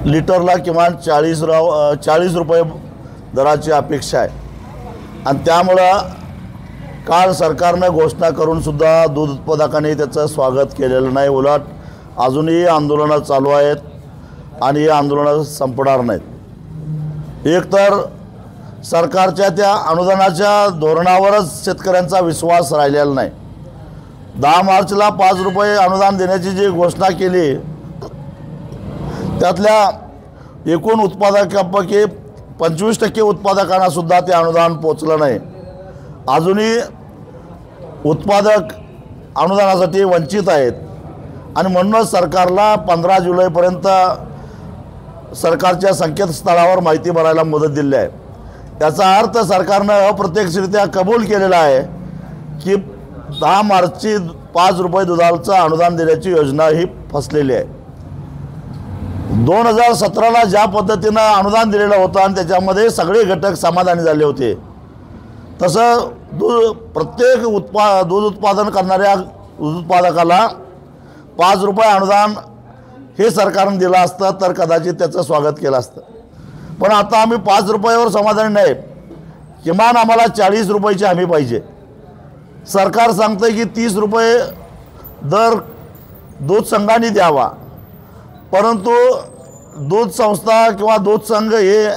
लिटरला किमान 40 रुपये दराची अपेक्षा आहे आणि त्यामुळं काल सरकारने घोषणा करूनसुद्धा दूध उत्पादकांनी त्याचं स्वागत केलेलं नाही. उलट अजूनही आंदोलनं चालू आहेत आणि ही आंदोलनं संपणार नाहीत. एकतर सरकारच्या त्या अनुदानाच्या धोरणावरच शेतकऱ्यांचा विश्वास राहिलेला नाही. 10 मार्चला 5 रुपये अनुदान देण्याची जी घोषणा केली त्यातल्या एकूण उत्पादकांपैकी 25% उत्पादकांनासुद्धा ते अनुदान पोचलं नाही. अजूनही उत्पादक अनुदानासाठी वंचित आहेत आणि म्हणूनच सरकारला 15 जुलैपर्यंत सरकारच्या संकेतस्थळावर माहिती भरायला मुदत दिली आहे. याचा अर्थ सरकारनं अप्रत्यक्षरित्या कबूल केलेला आहे की 10 मार्चची 5 रुपये दुधाचं अनुदान देण्याची योजना ही फसलेली आहे. 2017ला ज्या पद्धतीनं अनुदान दिलेलं होतं आणि त्याच्यामध्ये सगळे घटक समाधानी झाले होते, तसं प्रत्येक दूध उत्पादन करणाऱ्या उत्पादकाला 5 रुपये अनुदान हे सरकारने दिलं असतं तर कदाचित त्याचं स्वागत केलं असतं. पण आता आम्ही 5 रुपयावर समाधानी नाही, किमान आम्हाला 40 रुपयाची हमी पाहिजे. सरकार सांगतं की 30 रुपये दर दूध संघाने द्यावा, परंतु दूध संस्था किंवा दूध संघ हे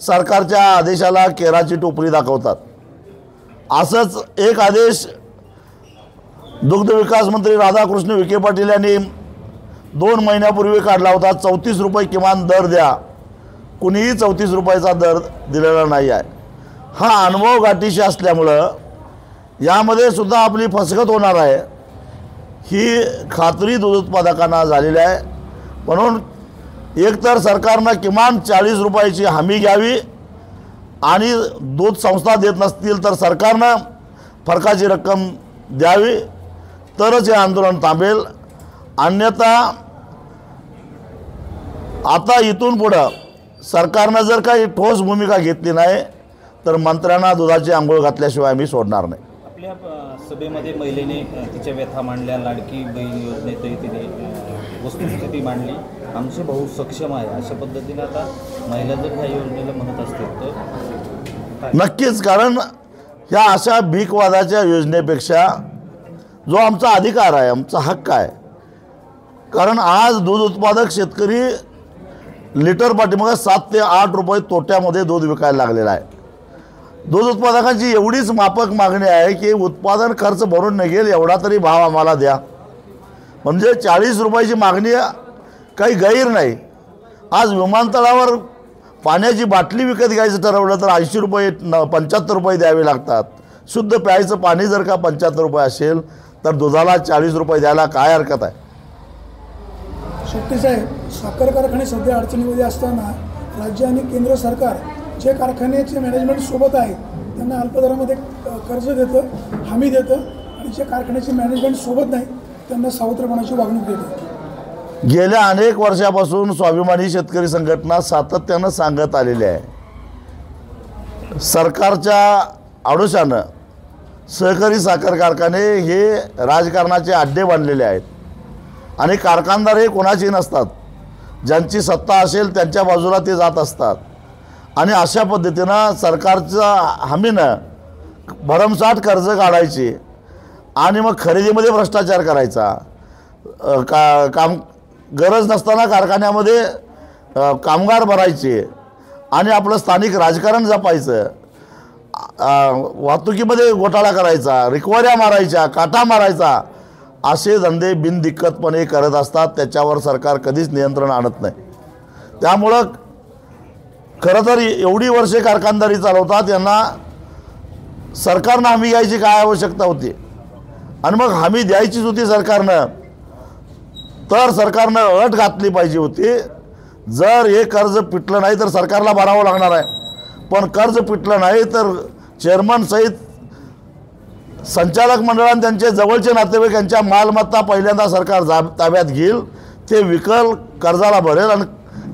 सरकारच्या आदेशाला केराची टोपली दाखवतात. असंच एक आदेश दुग्ध विकास मंत्री राधाकृष्ण विखे पाटील यांनी 2 महिन्यापूर्वी काढला होता. 34 रुपये किमान दर द्या. कुणीही 34 रुपयाचा दर दिलेला नाही आहे. हा अनुभव गाठीशी असल्यामुळं यामध्ये सुद्धा आपली फसगत होणार आहे ही खात्री दूध उत्पादकांना झालेली आहे. म्हणून एकतर सरकारनं किमान 40 रुपयाची हमी घ्यावी आणि दूध संस्था देत नसतील तर सरकारनं फरकाची रक्कम द्यावी, तरच हे आंदोलन थांबेल. अन्यथा आता इथून पुढं सरकारनं जर काही ठोस भूमिका घेतली नाही तर मंत्र्यांना दुधाची आंघोळ घातल्याशिवाय आम्ही सोडणार नाही. आपल्या सभेमध्ये महिलेने तिच्या व्यथा मांडल्या. लाडकी बहीण योजनेतही तिने वस्तुस्थिती मांडली. आमचे भाऊ सक्षम आहे अशा पद्धतीने आता महिला जर ह्या योजनेला म्हणत असतील तर नक्कीच, कारण ह्या अशा भीकवादाच्या योजनेपेक्षा जो आमचा अधिकार आहे, आमचा हक्क आहे, कारण आज दूध उत्पादक शेतकरी लिटर पाठीमागे 7 ते 8 रुपये तोट्यामध्ये दूध विकायला लागलेला आहे. दूध उत्पादकांची एवढीच माफक मागणी आहे की उत्पादन खर्च भरून निघेल एवढा तरी भाव आम्हाला द्या. म्हणजे 40 रुपयाची मागणी काही गैर नाही. आज विमानतळावर पाण्याची बाटली विकत घ्यायचं ठरवलं तर 80 रुपये 75 रुपये द्यावे लागतात. शुद्ध प्यायचं पाणी जर का 75 रुपये असेल तर दुधाला 40 रुपये द्यायला काय हरकत आहे. शेट्टी साहेब, साखर कारखाने सध्या अडचणीमध्ये असताना राज्य आणि केंद्र सरकार जे कारखान्याचे मॅनेजमेंट सोबत आहे त्यांना अल्पदरामध्ये कर्ज देतं, हमी देतं, आणि जे कारखान्याचे मॅनेजमेंट सोबत नाही त्यांना सावत्रपणाची वागणूक देतं. गेल्या अनेक वर्षापासून स्वाभिमानी शेतकरी संघटना सातत्यानं सांगत आलेली आहे, सरकारच्या आडोशानं सहकारी साखर कारखाने हे राजकारणाचे अड्डे बांधलेले आहेत आणि कारखानदार हे कोणाचे नसतात. ज्यांची सत्ता असेल त्यांच्या बाजूला ते जात असतात आणि अशा पद्धतीनं सरकारच्या हमीनं भरमसाठ कर्ज काढायची आणि मग खरेदीमध्ये भ्रष्टाचार करायचा. काम गरज नसताना कारखान्यामध्ये कामगार भरायचे आणि आपलं स्थानिक राजकारण जपायचं. वाहतुकीमध्ये घोटाळा करायचा, रिकव्हऱ्या मारायच्या, काटा मारायचा, असे धंदे बिनदिक्कतपणे करत असतात. त्याच्यावर सरकार कधीच नियंत्रण आणत नाही. त्यामुळं खरं तर एवढी वर्षे कारखानदारी चालवतात, यांना सरकारनं हमी घ्यायची काय आवश्यकता होती आणि मग हमी द्यायचीच होती सरकारनं, तर सरकारनं अट घातली पाहिजे होती. जर हे कर्ज पिटलं नाही तर सरकारला भरावं लागणार आहे, पण कर्ज पिटलं नाही तर चेअरमन सहित संचालक मंडळाने त्यांचे जवळचे नातेवाईक यांच्या मालमत्ता पहिल्यांदा सरकार ताब्यात घेईल, ते विकल, कर्जाला भरेल आणि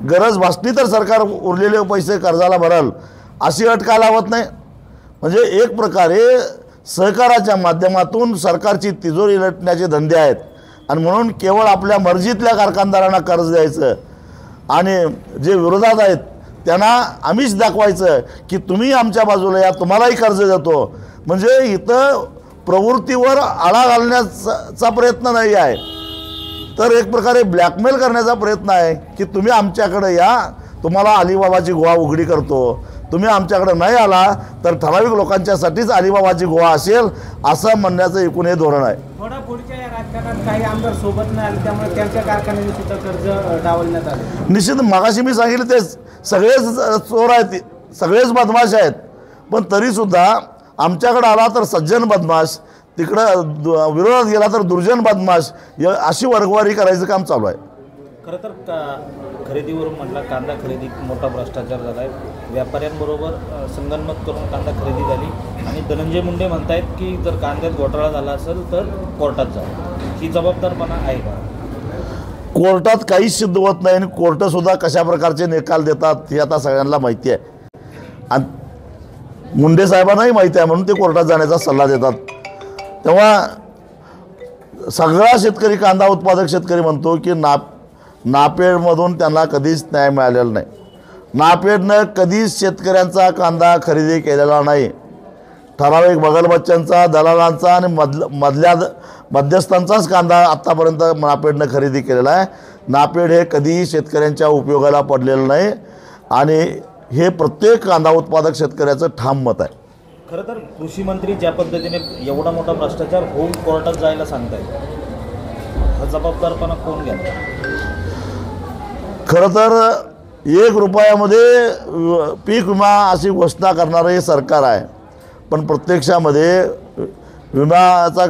गरज भासली तर सरकार उरलेले पैसे कर्जाला भरेल, अशी अट का लावत नाही. म्हणजे एक प्रकारे सहकाराच्या माध्यमातून सरकारची तिजोरी लटण्याचे धंदे आहेत आणि म्हणून केवळ आपल्या मर्जीतल्या कारखानदारांना कर्ज द्यायचं आणि जे विरोधात आहेत त्यांना आम्हीच दाखवायचं की तुम्ही आमच्या बाजूला या, तुम्हालाही कर्ज देतो. म्हणजे इथं प्रवृत्तीवर आळा घालण्याचा प्रयत्न नाही आहे, तर एक प्रकारे ब्लॅकमेल करण्याचा प्रयत्न आहे की तुम्ही आमच्याकडे या, तुम्हाला अलिबाबाची गुहा उघडी करतो, तुम्ही आमच्याकडे नाही आला तर ठराविक लोकांच्यासाठीच अलिबाबाची गुहा असेल असं म्हणण्याचं एकूण हे धोरण आहे. थोडा पुढच्या या राजकारणात काही आमदार सोबत नाही आले, त्यामुळे त्यांच्या कारखान्याने सुद्धा कर्ज डावलण्यात आले. निश्चित मगाशी मी सांगितलं तेच, सगळेच चोर आहेत, सगळेच बदमाश आहेत, पण तरीसुद्धा आमच्याकडे आला तर सज्जन बदमाश, तिकडं विरोधात गेला तर दुर्जन बदमाश, अशी वर्गवारी करायचं काम चालू आहे. खरं तर खरेदीवरून म्हटलं, कांदा खरेदीत मोठा भ्रष्टाचार झाला आहे. व्यापाऱ्यांबरोबर संगनमत करून कांदा खरेदी झाली आणि धनंजय मुंडे म्हणतायत की जर कांद्यात घोटाळा झाला असेल तर कोर्टात जावं. ही जबाबदारपणा आहे का? कोर्टात काहीच सिद्ध होत नाही आणि कोर्टसुद्धा कशा प्रकारचे निकाल देतात हे आता सगळ्यांना माहिती आहे आणि मुंडे साहेबांनाही माहिती आहे, म्हणून ते कोर्टात जाण्याचा सल्ला देतात. तेव्हा सगळा शेतकरी, कांदा उत्पादक शेतकरी म्हणतो की नापेडमधून त्यांना कधीच न्याय मिळालेला नाही. नापेडनं कधीच शेतकऱ्यांचा कांदा खरेदी केलेला नाही. ठराविक बगलबच्च्यांचा, दलालांचा आणि मध्यस्थांचाच कांदा आत्तापर्यंत नापेडनं खरेदी केलेला आहे. नापेड हे कधीही शेतकऱ्यांच्या उपयोगाला पडलेलं नाही आणि हे प्रत्येक कांदा उत्पादक शेतकऱ्याचं ठाम मत आहे. खरं तर कृषी मंत्री ज्या पद्धतीने एवढा मोठा भ्रष्टाचार होऊन कोर्टात जायला सांगतायत, हा जबाबदारपणा कोण घ्यायचा? खरं तर 1 रुपयामध्ये पीक विमा अशी घोषणा करणारं हे सरकार आहे, पण प्रत्यक्षामध्ये विम्याचा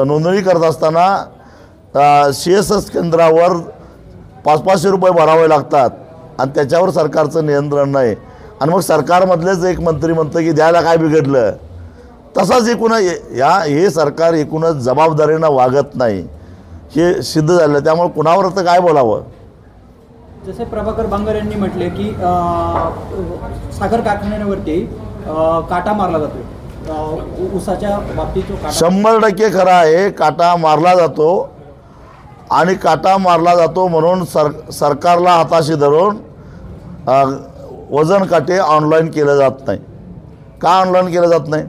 नोंदणी करत असताना CSS केंद्रावर 500-500 रुपये भरावे लागतात आणि त्याच्यावर सरकारचं नियंत्रण नाही. आणि मग सरकारमधलेच एक मंत्री म्हणतं की द्यायला काय बिघडलं. तसाच एकूण हे सरकार एकूणच जबाबदारीनं वागत नाही, हे सिद्ध झालं. त्यामुळे कुणावर तर काय बोलावं. जसे प्रभाकर बांगर यांनी म्हटले की साखर कारखान्यांवरती काटा मारला जातो, ऊसाच्या बाबतीत तो काटा 100% खरं आहे. काटा मारला जातो आणि काटा मारला जातो म्हणून सरकारला हाताशी धरून वजन काटे ऑनलाईन केलं जात नाही. का ऑनलाईन केलं जात नाही?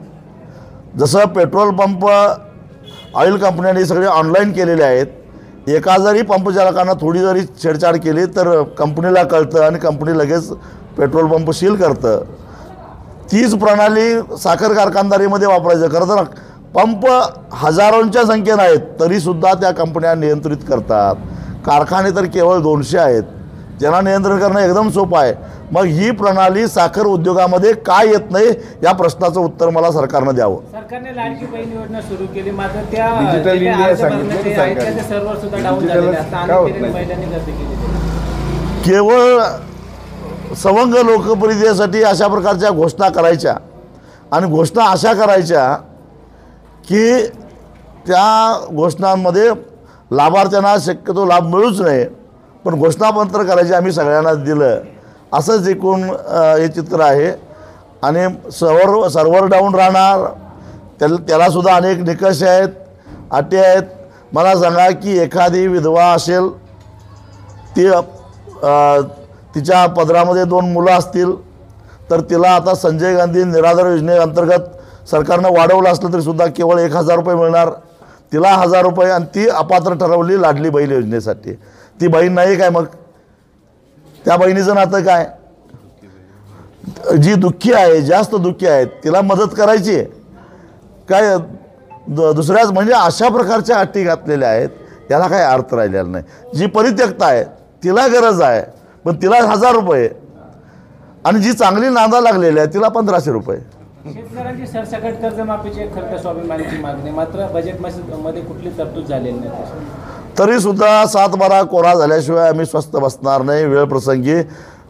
जसं पेट्रोल पंप ऑइल कंपन्यांनी सगळे ऑनलाईन केलेले आहेत. एका जरी पंपचालकांना थोडी जरी छेडछाड केली तर कंपनीला कळतं आणि कंपनी लगेच पेट्रोल पंप सील करतं. तीच प्रणाली साखर कारखानदारीमध्ये वापरायचं. खरं तर पंप हजारोंच्या संख्येनं आहेत, तरीसुद्धा त्या कंपन्या नियंत्रित करतात. कारखाने तर केवळ 200 आहेत, ज्यांना नियंत्रण करणं एकदम सोपं आहे. मग ही प्रणाली साखर उद्योगामध्ये काय येत नाही या प्रश्नाचं उत्तर मला सरकारनं द्यावं. सरकारने लाडकी बहीण योजना सुरू केली, मात्र त्या डिजिटल इंडिया सांगितलं तर सांगा. सर्व्हर सुद्धा डाऊन झालेले असतात आणि महिलांनी गर्दी केली. केवळ सवंग लोकप्रियतेसाठी अशा प्रकारच्या घोषणा करायच्या आणि घोषणा अशा करायच्या की त्या घोषणांमध्ये लाभार्थ्यांना शक्यतो लाभ मिळूच नये, पण घोषणापत्र करायचे आम्ही सगळ्यांना दिलं, असंच एकूण हे चित्र आहे. आणि सर्व्हर डाऊन राहणार, त्यालासुद्धा अनेक निकष आहेत, अटी आहेत. मला सांगा की एखादी विधवा असेल, ती तिच्या पदरामध्ये 2 मुलं असतील तर तिला आता संजय गांधी निराधार योजनेअंतर्गत सरकारनं वाढवलं असलं तरीसुद्धा केवळ 1000 रुपये मिळणार, तिला 1000 रुपये. आणि ती अपात्र ठरवली लाडली बहीण योजनेसाठी. ती बहीण नाही काय? मग त्या बहिणीचं नातं काय? जी दुःखी आहे, जास्त दुःखी आहे, तिला मदत करायची काय? दुसऱ्याच म्हणजे अशा प्रकारच्या अटी घातलेल्या आहेत, त्याला काय अर्थ राहिलेला नाही. जी परित्यक्त आहे, तिला गरज आहे, पण तिला 1000 रुपये. आणि जी चांगली नांदा लागलेली आहे तिला 1500 रुपये. शेतकऱ्यांची सरसकट कर्जमाफीची खरं तर स्वाभिमानीची मागणी, मात्र बजेटमध्ये कुठली तरतूद झालेली नाही. तरीसुद्धा 7/12 कोरा झाल्याशिवाय आम्ही स्वस्थ बसणार नाही. वेळप्रसंगी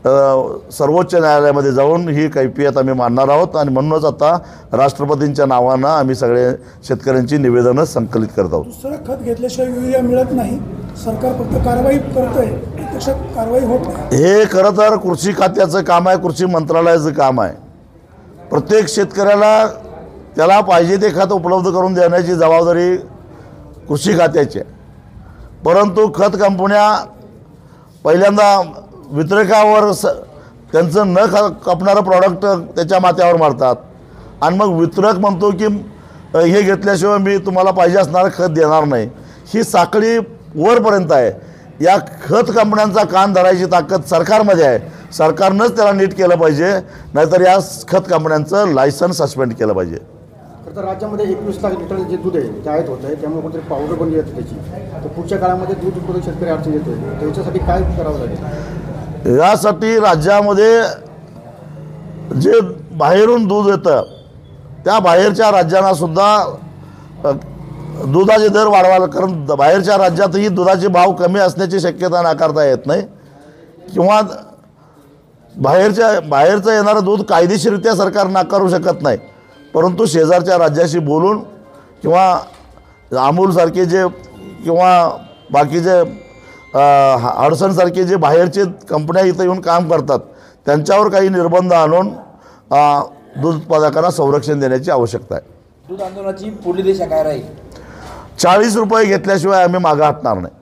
सर्वोच्च न्यायालयामध्ये जाऊन ही कैफियत आम्ही मांडणार आहोत आणि म्हणूनच आता राष्ट्रपतींच्या नावानं आम्ही सगळे शेतकऱ्यांची निवेदनं संकलित करत आहोत. दुसरं खत घेतल्याशिवाय युरिया मिळत नाही, सरकार फक्त कारवाई करतंय, प्रत्यक्षात कारवाई होत नाही. हे खरं तर कृषी खात्याचं काम आहे, कृषी मंत्रालयाचं काम आहे. प्रत्येक शेतकऱ्याला त्याला पाहिजे ते खत उपलब्ध करून देण्याची जबाबदारी कृषी खात्याची आहे. परंतु खत कंपन्या पहिल्यांदा वितरकावर त्यांचं न कापणारं प्रॉडक्ट त्याच्या माथ्यावर मारतात आणि मग वितरक म्हणतो की हे घेतल्याशिवाय मी तुम्हाला पाहिजे असणारं खत देणार नाही. ही साखळी वरपर्यंत आहे. या खत कंपन्यांचा कान धरायची ताकद सरकारमध्ये आहे. सरकारनंच त्याला नीट केलं पाहिजे, नाहीतर या खत कंपन्यांचं लायसन्स सस्पेंड केलं पाहिजे. खरं तर राज्यामध्ये 21 लाख लिटर जे दूध आहे ते आयात होत आहे, त्यामुळे कोणतरी पावडर बनली जाते त्याची. तर पुढच्या काळामध्ये दूध उत्पादक शेतकरी अडचण येतोय, त्याच्यासाठी काय करावं लागेल? यासाठी राज्यामध्ये जे बाहेरून दूध येतं त्या बाहेरच्या राज्यांना सुद्धा दुधाचे दर वाढवायला, कारण बाहेरच्या राज्यातही दुधाचे भाव कमी असण्याची शक्यता नाकारता येत नाही. किंवा बाहेरचं येणारं दूध कायदेशीररित्या सरकार नाकारू शकत नाही, परंतु शेजारच्या राज्याशी बोलून किंवा अमूलसारखे जे किंवा बाकीचे हडसनसारखे जे बाहेरचे कंपन्या इथं येऊन काम करतात त्यांच्यावर काही निर्बंध आणून दूध उत्पादकांना संरक्षण देण्याची आवश्यकता आहे. दूध आंदोलनाची पुढली दिशा काय राहील? 40 रुपये घेतल्याशिवाय आम्ही मागं हटणार नाही.